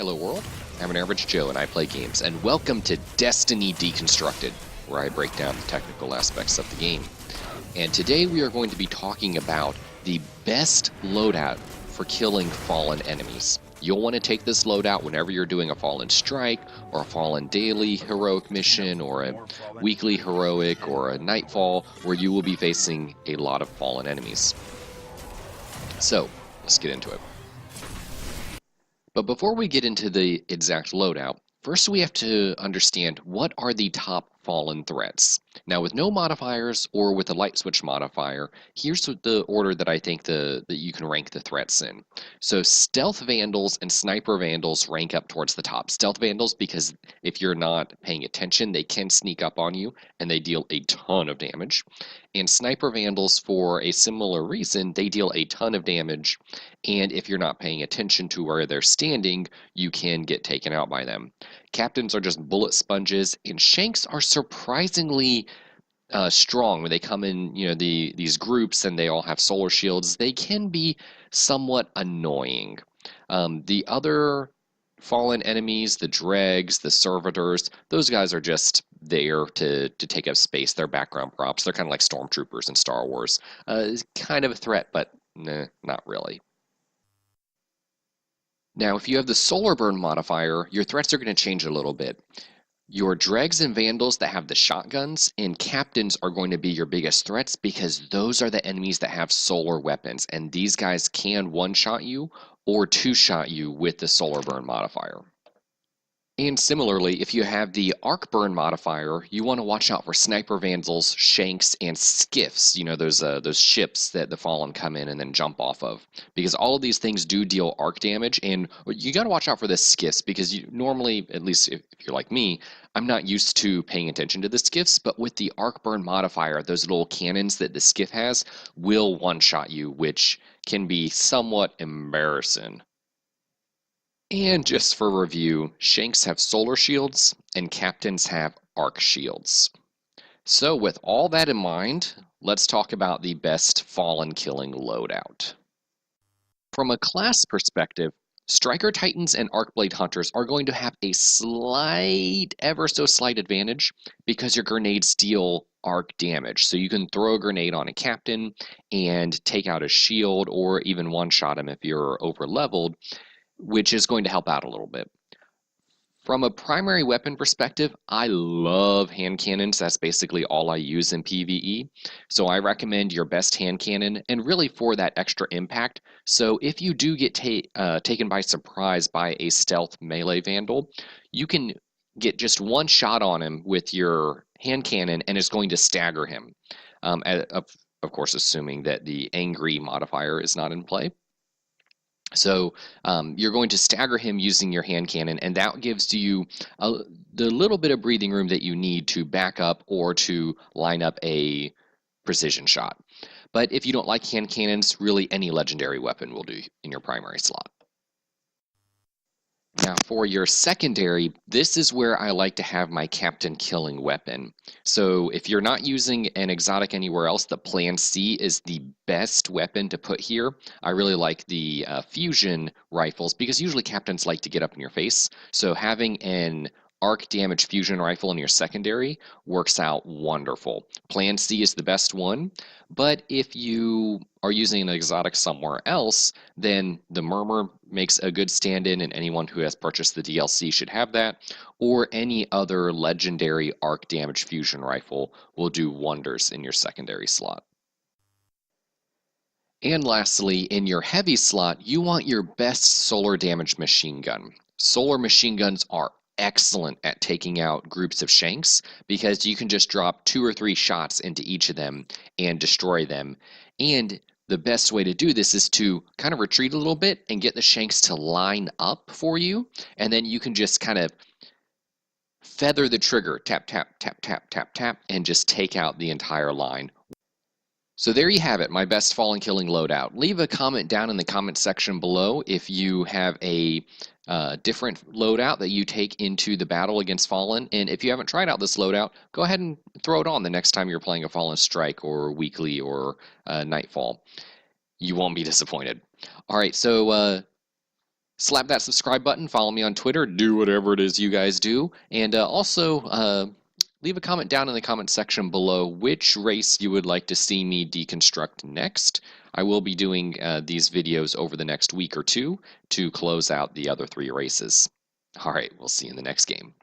Hello world, I'm an average Joe and I play games, and welcome to Destiny Deconstructed, where I break down the technical aspects of the game. And today we are going to be talking about the best loadout for killing fallen enemies. You'll want to take this loadout whenever you're doing a fallen strike, or a fallen daily heroic mission, or a weekly heroic, or a nightfall, where you will be facing a lot of fallen enemies. So, let's get into it. But before we get into the exact loadout, first we have to understand what are the top fallen threats. Now with no modifiers or with a light switch modifier, here's the order that I think that you can rank the threats in. So stealth vandals and sniper vandals rank up towards the top. Stealth vandals because if you're not paying attention, they can sneak up on you and they deal a ton of damage. And sniper vandals, for a similar reason, they deal a ton of damage, and if you're not paying attention to where they're standing, you can get taken out by them. Captains are just bullet sponges, and shanks are surprisingly strong. When they come in, these groups and they all have solar shields, they can be somewhat annoying. The other fallen enemies, the dregs, the servitors, those guys are just there to take up space. They're background props. They're kind of like stormtroopers in Star Wars. It's kind of a threat, but nah, not really. Now, if you have the solar burn modifier, your threats are going to change a little bit. Your dregs and vandals that have the shotguns and captains are going to be your biggest threats because those are the enemies that have solar weapons, and these guys can one-shot you or two-shot you with the solar burn modifier. And similarly, if you have the arc burn modifier, you want to watch out for sniper vandals, shanks, and skiffs. You know, those ships that the fallen come in and then jump off of. Because all of these things do deal arc damage, and you got to watch out for the skiffs because you normally, at least if you're like me, I'm not used to paying attention to the skiffs, but with the arc burn modifier, those little cannons that the skiff has will one-shot you, which can be somewhat embarrassing. And just for review, shanks have solar shields and captains have arc shields. So with all that in mind, let's talk about the best fallen killing loadout. From a class perspective, Striker Titans and Arcblade Hunters are going to have a slight, ever so slight advantage because your grenades deal arc damage. So you can throw a grenade on a captain and take out a shield or even one-shot him if you're over-leveled, which is going to help out a little bit. From a primary weapon perspective, I love hand cannons. That's basically all I use in PvE. So I recommend your best hand cannon, and really for that extra impact. So if you do get taken by surprise by a stealth melee vandal, you can get just one shot on him with your hand cannon, and it's going to stagger him. Of course, assuming that the angry modifier is not in play. So you're going to stagger him using your hand cannon, and that gives you the little bit of breathing room that you need to back up or to line up a precision shot. But if you don't like hand cannons, really any legendary weapon will do in your primary slot. Now for your secondary, this is where I like to have my captain killing weapon. So if you're not using an exotic anywhere else, the Plan C is the best weapon to put here. I really like the fusion rifles because usually captains like to get up in your face. So having an arc damage fusion rifle in your secondary works out wonderful. Plan C is the best one, but if you are using an exotic somewhere else, then the Murmur makes a good stand-in, and anyone who has purchased the DLC should have that, or any other legendary arc damage fusion rifle will do wonders in your secondary slot. And lastly, in your heavy slot, you want your best solar damage machine gun. Solar machine guns are excellent at taking out groups of shanks because you can just drop 2 or 3 shots into each of them and destroy them. And the best way to do this is to kind of retreat a little bit and get the shanks to line up for you, and then you can just kind of feather the trigger, tap, tap, tap, tap, tap, tap, and just take out the entire line. So there you have it, my best fallen killing loadout. Leave a comment down in the comment section below if you have a different loadout that you take into the battle against Fallen, and if you haven't tried out this loadout, go ahead and throw it on the next time you're playing a Fallen Strike or Weekly or Nightfall. You won't be disappointed. Alright, so slap that subscribe button, follow me on Twitter, do whatever it is you guys do, and also leave a comment down in the comment section below which race you would like to see me deconstruct next. I will be doing these videos over the next week or two to close out the other 3 races. All right, we'll see you in the next game.